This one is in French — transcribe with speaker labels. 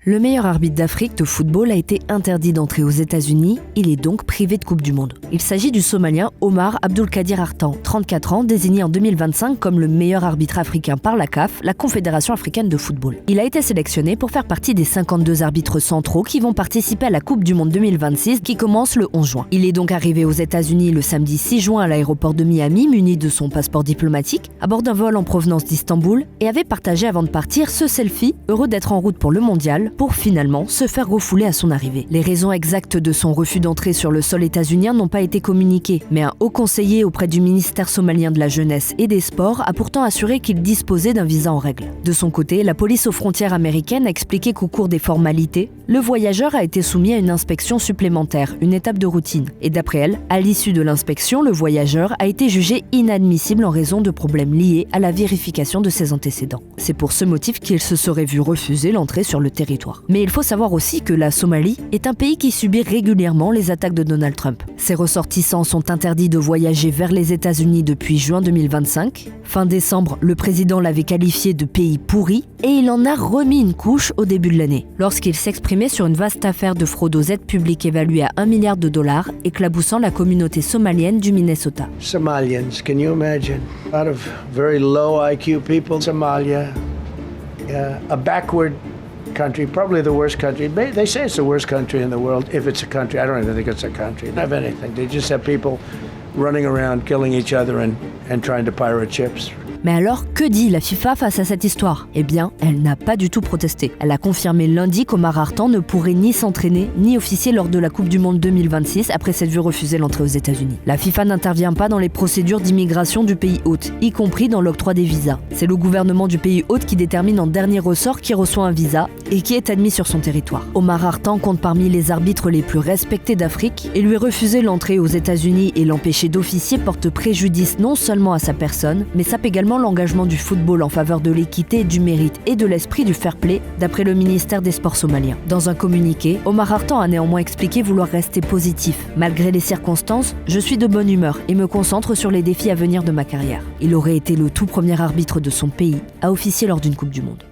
Speaker 1: Le meilleur arbitre d'Afrique de football a été interdit d'entrer aux États-Unis, il est donc privé de Coupe du Monde. Il s'agit du Somalien Omar Abdulkadir Artan, 34 ans, désigné en 2025 comme le meilleur arbitre africain par la CAF, la Confédération africaine de football. Il a été sélectionné pour faire partie des 52 arbitres centraux qui vont participer à la Coupe du Monde 2026 qui commence le 11 juin. Il est donc arrivé aux États-Unis le samedi 6 juin à l'aéroport de Miami, muni de son passeport diplomatique, à bord d'un vol en provenance d'Istanbul, et avait partagé avant de partir ce selfie, heureux d'être en route pour le mondial, pour finalement se faire refouler à son arrivée. Les raisons exactes de son refus d'entrée sur le sol états-unien n'ont pas été communiquées, mais un haut conseiller auprès du ministère somalien de la Jeunesse et des Sports a pourtant assuré qu'il disposait d'un visa en règle. De son côté, la police aux frontières américaine a expliqué qu'au cours des formalités, le voyageur a été soumis à une inspection supplémentaire, une étape de routine. Et d'après elle, à l'issue de l'inspection, le voyageur a été jugé inadmissible en raison de problèmes liés à la vérification de ses antécédents. C'est pour ce motif qu'il se serait vu refuser l'entrée sur le territoire. Mais il faut savoir aussi que la Somalie est un pays qui subit régulièrement les attaques de Donald Trump. Ses ressortissants sont interdits de voyager vers les États-Unis depuis juin 2025. Fin décembre, le président l'avait qualifié de pays pourri et il en a remis une couche au début de l'année, lorsqu'il s'exprimait sur une vaste affaire de fraude aux aides publiques évaluée à $1 milliard, éclaboussant la communauté somalienne du Minnesota.
Speaker 2: Somalians, can you imagine? A lot of very low IQ people, Somalia, a backward country, probably the worst country. They say it's the worst country in the world, if it's a country. I don't even think it's a country. They don't have anything. They just have people running around, killing each other and trying to pirate ships.
Speaker 1: Mais alors, que dit la FIFA face à cette histoire ? Eh bien, elle n'a pas du tout protesté. Elle a confirmé lundi qu'Omar Artan ne pourrait ni s'entraîner, ni officier lors de la Coupe du Monde 2026 après s'être vu refuser l'entrée aux États-Unis. La FIFA n'intervient pas dans les procédures d'immigration du pays hôte, y compris dans l'octroi des visas. C'est le gouvernement du pays hôte qui détermine en dernier ressort qui reçoit un visa et qui est admis sur son territoire. Omar Artan compte parmi les arbitres les plus respectés d'Afrique et lui refuser l'entrée aux États-Unis et l'empêcher d'officier porte préjudice non seulement à sa personne, mais sape également l'engagement du football en faveur de l'équité, du mérite et de l'esprit du fair play, d'après le ministère des Sports somalien. Dans un communiqué, Omar Artan a néanmoins expliqué vouloir rester positif. Malgré les circonstances, je suis de bonne humeur et me concentre sur les défis à venir de ma carrière. Il aurait été le tout premier arbitre de son pays à officier lors d'une Coupe du Monde.